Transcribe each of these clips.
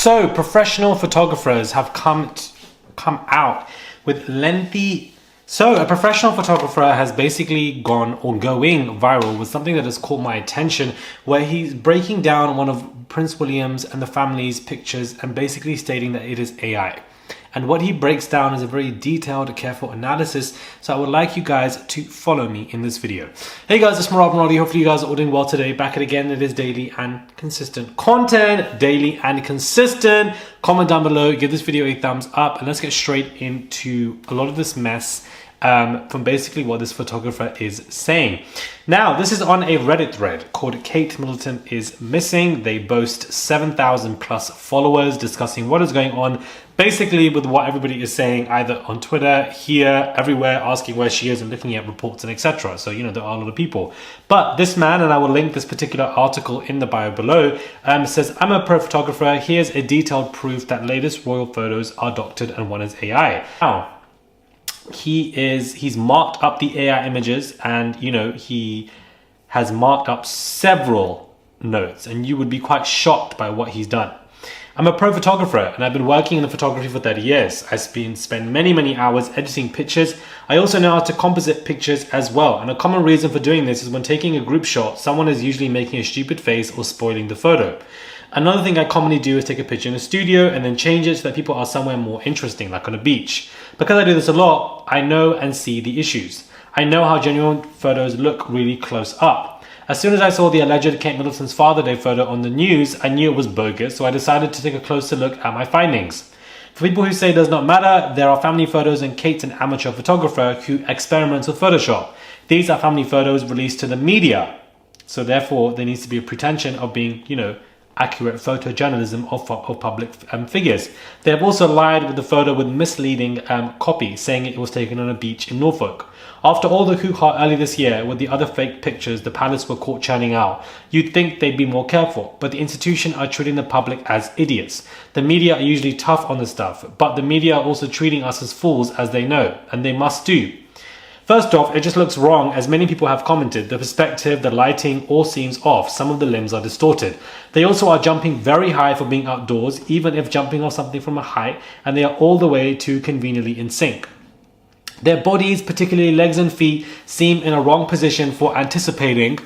So professional photographers have come out with lengthy. So a professional photographer has basically gone or going viral with something that has caught my attention, where he's breaking down one of Prince William's and the family's pictures and basically stating that it is AI. And what he breaks down is a very detailed, careful analysis. So I would like you guys to follow me in this video. Hey guys, it's Maradi. Hopefully you guys are all doing well today. Back at again, it is daily and consistent content. Daily and consistent. Comment down below, give this video a thumbs up, and let's get straight into a lot of this mess from basically what this photographer is saying. Now, this is on a Reddit thread called Kate Middleton is Missing. They boast 7,000 plus followers discussing what is going on basically with what everybody is saying, either on Twitter, here, everywhere, asking where she is and looking at reports and etc. So, you know, there are a lot of people. But this man, and I will link this particular article in the bio below, says, I'm a pro photographer. Here's a detailed proof that latest royal photos are doctored and one is AI. Now, he's marked up the AI images, and you know, he has marked up several notes, and you would be quite shocked by what he's done. I'm a pro photographer and I've been working in the photography for 30 years. I've spent many hours editing pictures. I also know how to composite pictures as well. And a common reason for doing this is when taking a group shot, someone is usually making a stupid face or spoiling the photo. Another thing I commonly do is take a picture in a studio and then change it so that people are somewhere more interesting, like on a beach. Because I do this a lot, I know and see the issues. I know how genuine photos look really close up. As soon as I saw the alleged Kate Middleton's Father Day photo on the news, I knew it was bogus, so I decided to take a closer look at my findings. For people who say it does not matter, there are family photos, and Kate's an amateur photographer who experiments with Photoshop. These are family photos released to the media, so therefore there needs to be a pretension of being, you know, accurate photojournalism of public figures. They have also lied with the photo with misleading copy, saying it was taken on a beach in Norfolk. After all the hoo-ha early this year with the other fake pictures the palace were caught churning out, you'd think they'd be more careful, but the institution are treating the public as idiots. The media are usually tough on this stuff, but the media are also treating us as fools, as they know, and they must do. First off, it just looks wrong, as many people have commented. The perspective, the lighting all seems off. Some of the limbs are distorted. They also are jumping very high for being outdoors, even if jumping off something from a height, and they are all the way too conveniently in sync. Their bodies, particularly legs and feet, seem in a wrong position for anticipating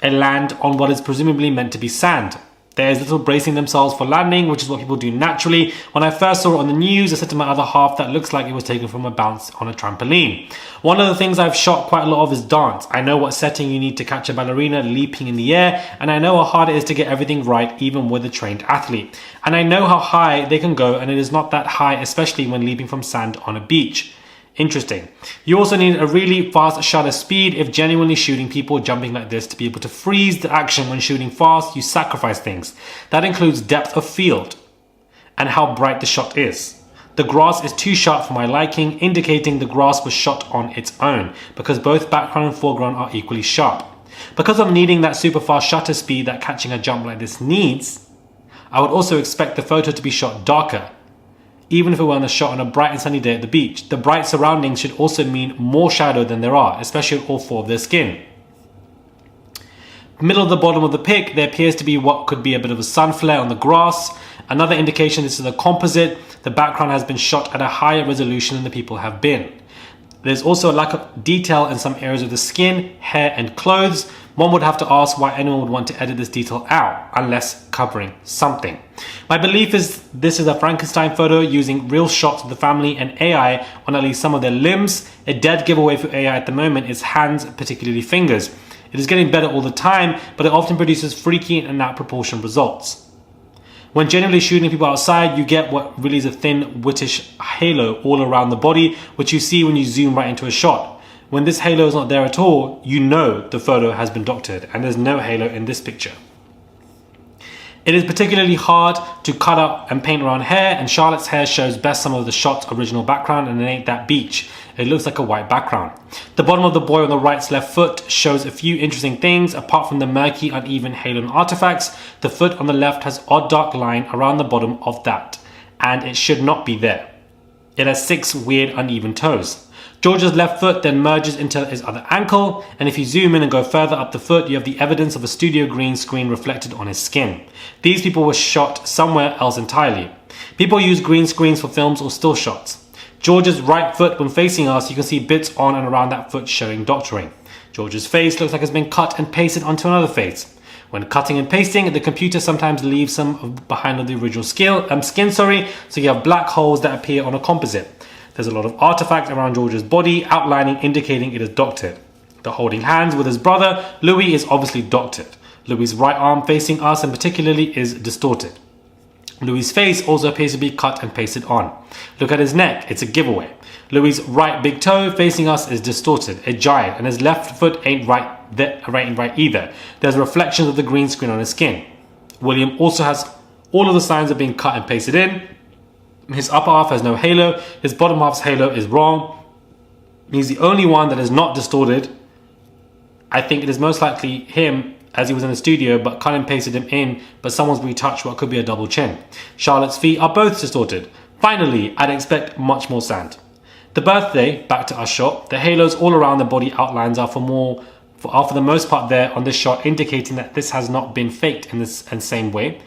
a land on what is presumably meant to be sand. There is little bracing themselves for landing, which is what people do naturally. When I first saw it on the news, I said to my other half that looks like it was taken from a bounce on a trampoline. One of the things I've shot quite a lot of is dance. I know what setting you need to catch a ballerina leaping in the air, and I know how hard it is to get everything right, even with a trained athlete. And I know how high they can go, and it is not that high, especially when leaping from sand on a beach. Interesting. You also need a really fast shutter speed if genuinely shooting people jumping like this. To be able to freeze the action when shooting fast, you sacrifice things. That includes depth of field and how bright the shot is. The grass is too sharp for my liking, indicating the grass was shot on its own, because both background and foreground are equally sharp. Because of needing that super fast shutter speed that catching a jump like this needs, I would also expect the photo to be shot darker. Even if it were shot on a bright and sunny day at the beach, the bright surroundings should also mean more shadow than there are, especially on all four of their skin. Middle of the bottom of the pic, there appears to be what could be a bit of a sun flare on the grass. Another indication this is a composite. The background has been shot at a higher resolution than the people have been. There's also a lack of detail in some areas of the skin, hair and clothes. One would have to ask why anyone would want to edit this detail out, unless covering something. My belief is this is a Frankenstein photo using real shots of the family and AI on at least some of their limbs. A dead giveaway for AI at the moment is hands, particularly fingers. It is getting better all the time, but it often produces freaky and out of proportion results. When generally shooting people outside, you get what really is a thin, whitish halo all around the body, which you see when you zoom right into a shot. When this halo is not there at all, you know the photo has been doctored, and there's no halo in this picture. It is particularly hard to cut up and paint around hair, and Charlotte's hair shows best some of the shot's original background, and it ain't that beach. It looks like a white background. The bottom of the boy on the right's left foot shows a few interesting things. Apart from the murky, uneven halo and artifacts, the foot on the left has odd dark line around the bottom of that, and it should not be there. It has 6 weird uneven toes. George's left foot then merges into his other ankle, and if you zoom in and go further up the foot, you have the evidence of a studio green screen reflected on his skin. These people were shot somewhere else entirely. People use green screens for films or still shots. George's right foot, when facing us, you can see bits on and around that foot showing doctoring. George's face looks like it's been cut and pasted onto another face. When cutting and pasting, the computer sometimes leaves some behind on the original skin, so you have black holes that appear on a composite. There's a lot of artifacts around George's body outlining, indicating it is doctored. The holding hands with his brother, Louis, is obviously doctored. Louis's right arm facing us and particularly is distorted. Louis's face also appears to be cut and pasted on. Look at his neck, it's a giveaway. Louis's right big toe facing us is distorted, a giant, and his left foot ain't right either. There's reflections of the green screen on his skin. William also has all of the signs of being cut and pasted in. His upper half has no halo, his bottom half's halo is wrong. He's the only one that is not distorted. I think it is most likely him, as he was in the studio, but cut and pasted him in, but someone's retouched what could be a double chin. Charlotte's feet are both distorted. Finally, I'd expect much more sand. The birthday, back to our shot, the halos all around the body outlines are for the most part there on this shot, indicating that this has not been faked in this same way.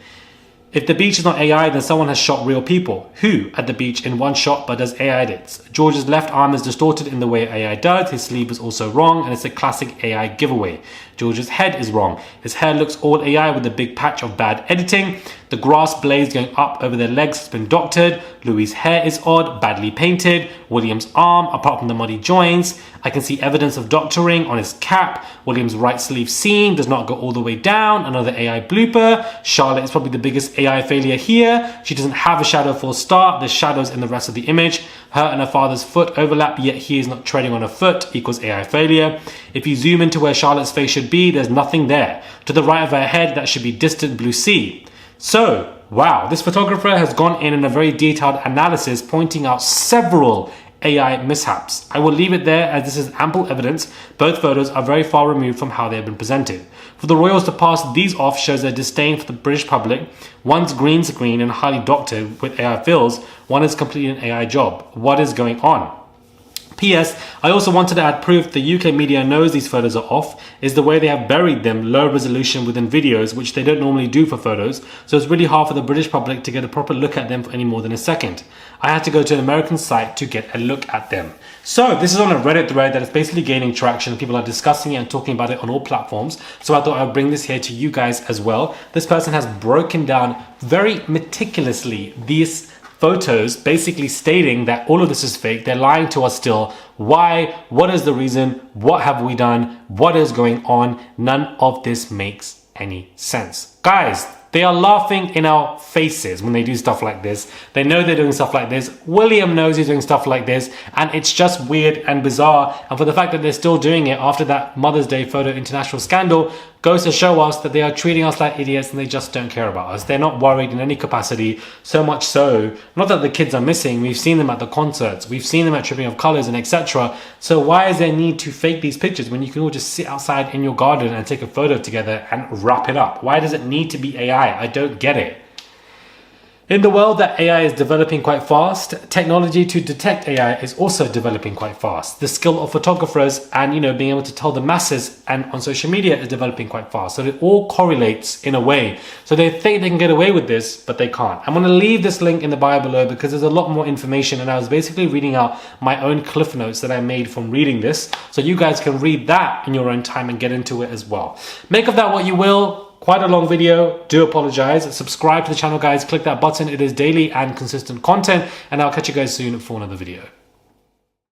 If the beach is not AI, then someone has shot real people. Who at the beach in one shot but does AI edits? George's left arm is distorted in the way AI does. His sleeve is also wrong, and it's a classic AI giveaway. George's head is wrong. His hair looks all AI with a big patch of bad editing. The grass blades going up over their legs has been doctored. Louis's hair is odd, badly painted. William's arm, apart from the muddy joints, I can see evidence of doctoring on his cap. William's right sleeve seam does not go all the way down. Another AI blooper. Charlotte is probably the biggest AI failure here. She doesn't have a shadow for a start. There's shadows in the rest of the image. Her and her father's foot overlap, yet he is not treading on a foot, equals AI failure. If you zoom into where Charlotte's face should be, there's nothing there. To the right of her head, that should be distant blue sea. So, wow, this photographer has gone in a very detailed analysis, pointing out several AI mishaps. I will leave it there as this is ample evidence. Both photos are very far removed from how they have been presented. For the royals to pass these off shows their disdain for the British public. One's green screen and highly doctored with AI fills. One is completely an AI job. What is going on? P.S. I also wanted to add proof the UK media knows these photos are off is the way they have buried them low resolution within videos, which they don't normally do for photos, so it's really hard for the British public to get a proper look at them for any more than a second. I had to go to an American site to get a look at them. So this is on a Reddit thread that is basically gaining traction. People are discussing it and talking about it on all platforms, so I thought I would bring this here to you guys as well. This person has broken down very meticulously these photos, basically stating that all of this is fake. They're lying to us still. Why? What is the reason? What have we done? What is going on? None of this makes any sense. Guys, they are laughing in our faces when they do stuff like this. They know they're doing stuff like this. William knows he's doing stuff like this, and it's just weird and bizarre. And for the fact that they're still doing it after that Mother's Day photo international scandal goes to show us that they are treating us like idiots and they just don't care about us. They're not worried in any capacity, so much so, not that the kids are missing, we've seen them at the concerts, we've seen them at Tripping of Colours and etc. So why is there need to fake these pictures when you can all just sit outside in your garden and take a photo together and wrap it up? Why does it need to be AI? I don't get it. In the world that AI is developing quite fast, technology to detect AI is also developing quite fast. The skill of photographers and, being able to tell the masses and on social media is developing quite fast. So it all correlates in a way. So they think they can get away with this, but they can't. I'm going to leave this link in the bio below because there's a lot more information, and I was basically reading out my own cliff notes that I made from reading this. So you guys can read that in your own time and get into it as well. Make of that what you will. Quite a long video, do apologize. Subscribe to the channel, guys. Click that button. It is daily and consistent content, and I'll catch you guys soon for another video.